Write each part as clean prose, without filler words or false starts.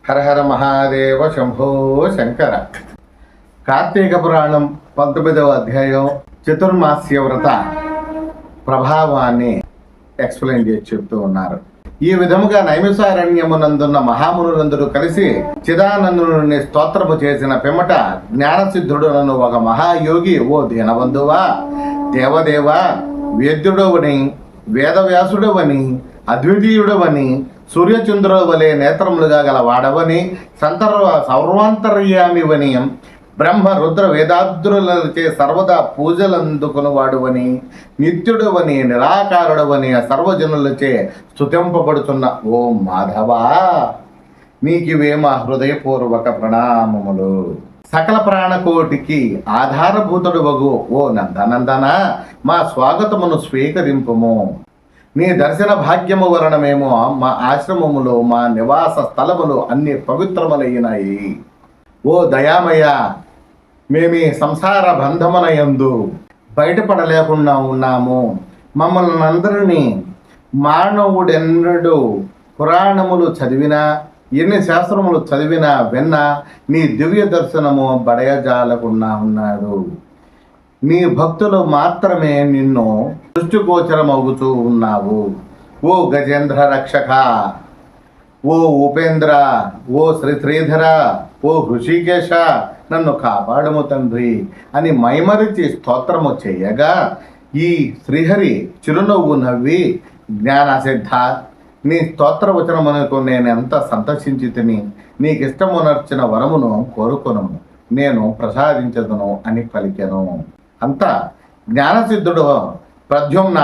హర హర మహాదేవ శంభో శంకర. కార్తీక పురాణం 19వ అధ్యాయం చతుర్మాస్య వ్రత ప్రభావాన్ని ఎక్స్ప్లెయిన్ చేసి చెప్తూ ఉన్నారు. ఈ విధముగా నైమిషారణ్యమునందున్న మహామునులందరూ కలిసి చిదానందుని స్తోత్రము చేసిన పిమ్మట జ్ఞానసిద్ధుడునను ఒక మహాయోగి, ఓ దీనబంధువా, దేవదేవా, వేద్యుడవని, వేదవ్యాసుడవని, అద్వితీయుడవని, సూర్యచంద్రుల వలె నేత్రములుగా గల వాడవని, సర్వాంతర్యామివని, బ్రహ్మ రుద్ర వేదాద్రులచే సర్వదా పూజలందుకుని వాడువని, నిత్యుడవని, నిరాకారుడవని సర్వజనులచే స్తుతింపబడుతున్న ఓ మాధవా, నీకివే మా హృదయపూర్వక ప్రణామములు. సకల ప్రాణకోటికి ఆధారభూతుడు వగు ఓ నందనందన, మా స్వాగతమును స్వీకరింపుము. నీ దర్శన భాగ్యము వలన మేము మా ఆశ్రమములు, మా నివాస స్థలములు అన్ని పవిత్రములైనాయి. ఓ దయామయ, మేమీ సంసార బంధమునయందు బయటపడలేకుండా ఉన్నాము. మమ్మల్ని అందరినీ మానవుడెన్నడు పురాణములు చదివినా, ఎన్ని శాస్త్రములు చదివినా విన్నా నీ దివ్య దర్శనము బడయజాలకుండా ఉన్నాడు. నీ భక్తులు మాత్రమే నిన్ను దృష్టిగోచరమవుతూ ఉన్నావు. ఓ గజేంద్ర రక్షక, ఓ ఉపేంద్ర, ఓ శ్రీధర, ఓ హృషికేశ, నన్ను కాపాడము తండ్రి అని మైమరిచి స్తోత్రము చేయగా ఈ శ్రీహరి చిరునవ్వు నవ్వి, జ్ఞానసిద్ధ, నీ స్తోత్రవచనమునకు నేను ఎంత సంతోషించి తిని నీకిష్టమునర్చిన వరమును కోరుకొనుము, నేను ప్రసాదించదును అని పలికెను. అంతా జ్ఞానసిద్ధుడు ప్రద్యుమ్న,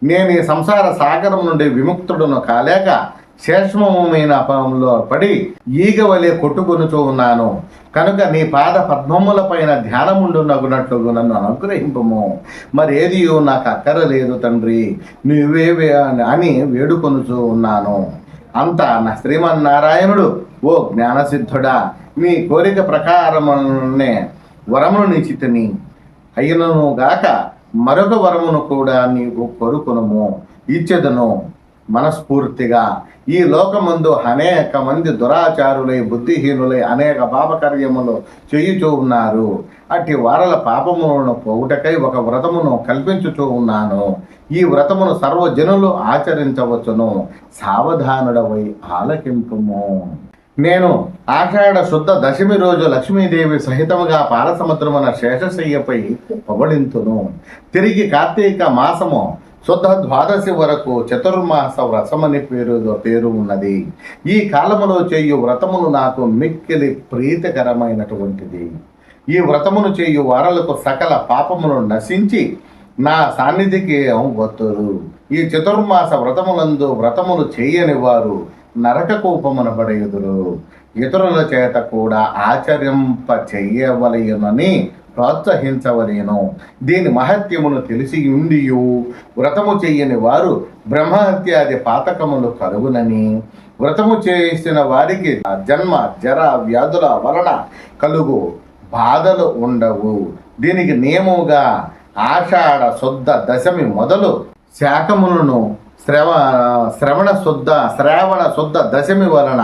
నేను ఈ సంసార సాగరం నుండి విముక్తుడును కాలేక శేషమైన అపంలో పడి ఈగ వలె కొట్టుకొనుచూ ఉన్నాను. కనుక నీ పాద పద్మముల పైన ధ్యానముండునగునట్లు నన్ను అనుగ్రహింపము. మరేది నాకు అక్కరలేదు తండ్రి, నువ్వే అని వేడుకొనుచూ ఉన్నాను. అంతా నా శ్రీమన్నారాయణుడు, ఓ జ్ఞానసిద్ధుడా, నీ కోరిక ప్రకారమునే వరమును నిచితిని, అయినను గాక మరొక వరమును కూడా నీకు కోరుకొనుము, ఇచ్చెదను మనస్ఫూర్తిగా. ఈ లోకమందు అనేక మంది దురాచారులై, బుద్ధిహీనులై అనేక పాపకార్యములు చేయుచూ ఉన్నారు. అట్టి వారల పాపములను పోవుటకై ఒక వ్రతమును కల్పించుచూ ఉన్నాను. ఈ వ్రతమును సర్వజనులు ఆచరించవచ్చును. సావధానుడవై ఆలకింపుము. నేను ఆషాఢ శుద్ధ దశమి రోజు లక్ష్మీదేవి సహితముగా పాలసముద్రమున శేషశయ్యపై పవళింతును. తిరిగి కార్తీక మాసము శుద్ధ ద్వాదశి వరకు చతుర్మాస వ్రతమని పేరు ఉన్నది. ఈ కాలములో చేయు వ్రతమును నాకు మిక్కిలి ప్రీతికరమైనటువంటిది. ఈ వ్రతమును చేయు వారలకు సకల పాపములు నశించి నా సాన్నిధికి వత్తురు. ఈ చతుర్మాస వ్రతములందు వ్రతములు చేయని వారు నరక కూపమున పడయుదురు. ఇతరుల చేత కూడా ఆచరింప చెయ్యవలయునని ప్రోత్సహించవలేను. దీని మహత్యమును తెలిసి ఉండియు వ్రతము చెయ్యని వారు బ్రహ్మహత్యాది పాతకములు కలుగునని, వ్రతము చేసిన వారికి జన్మ జర వ్యాధుల వలన కలుగు బాధలు ఉండవు. దీనికి నియమముగా ఆషాఢ శుద్ధ దశమి మొదలు శాకములను శ్రావణ శుద్ధ దశమి వలన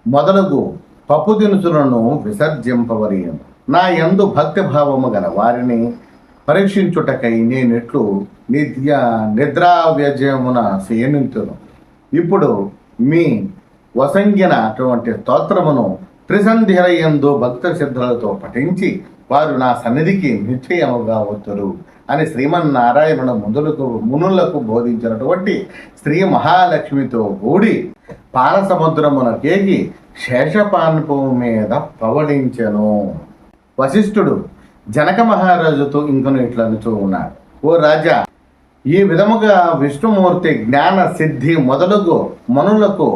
మొదలగు పప్పు దినుసులను విసర్జింపవలెను. నా యందు భక్తి భావము గల వారిని పరీక్షించుటకై నేనెట్లు నిద్రావ్యజమున శయనింతును. ఇప్పుడు మీ వసంగిన అటువంటి స్తోత్రమును త్రిసంధ్యలయందు భక్త శ్రద్ధలతో పఠించి వారు నా సన్నిధికి నిశ్చయముగా వత్తురు అని శ్రీమన్నారాయణుడు మునులకు బోధించినటువంటి శ్రీ మహాలక్ష్మితో కూడి పాలసముద్రమునకేగి శేషపాన్పు మీద పవళించెను. వశిష్ఠుడు జనక మహారాజుతో ఇంకను ఇట్లనుచూ ఉన్నాడు. ఓ రాజా, ఈ విధముగా విష్ణుమూర్తి జ్ఞాన సిద్ధి మొదలుగు మనులకు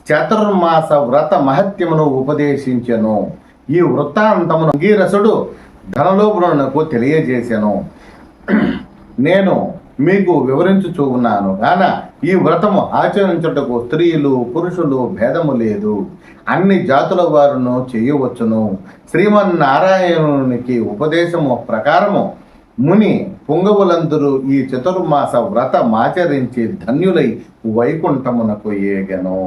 చతుర్మాస వ్రత మహత్యమును ఉపదేశించెను. ఈ వృత్తాంతమును అంగీరసుడు ధనలోపునకు తెలియజేశాను. నేను మీకు వివరించుచూ ఉన్నాను కాన ఈ వ్రతము ఆచరించుటకు స్త్రీలు పురుషులు భేదము లేదు. అన్ని జాతుల వారును చేయవచ్చును. శ్రీమన్నారాయణునికి ఉపదేశము ప్రకారము ముని పుంగవులందరూ ఈ చతుర్మాస వ్రతమాచరించి ధన్యులై వైకుంఠమునకు ఏగెను.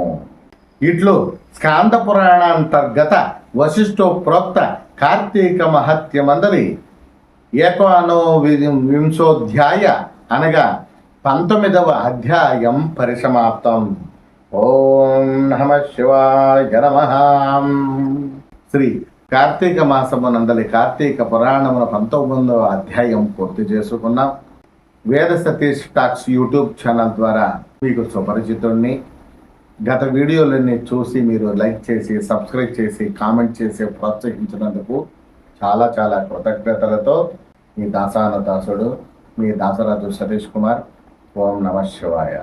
ఇట్లు స్కాంద పురాణాంతర్గత వశిష్ఠోప్రోక్త కార్తీక మహత్యమందరి ఏకోనో వింశోధ్యాయ అనగా 19వ అధ్యాయం పరిసమాప్తం. ఓం నమః శివాయ నమః. శ్రీ కార్తీక మాసమునందలి కార్తీక పురాణమున 19వ అధ్యాయం పూర్తి చేసుకున్నాం. వేద సతీష్ టాక్స్ యూట్యూబ్ ఛానల్ ద్వారా మీకు సుపరిచితుడిని. గత వీడియోలన్నీ చూసి మీరు లైక్ చేసి సబ్స్క్రైబ్ చేసి కామెంట్ చేసి ప్రోత్సహించినందుకు చాలా చాలా కృతజ్ఞతలతో మీ దాసాన దాసుడు మీ దాసరాజు సతీష్ కుమార్. ఓం నమః శివాయ.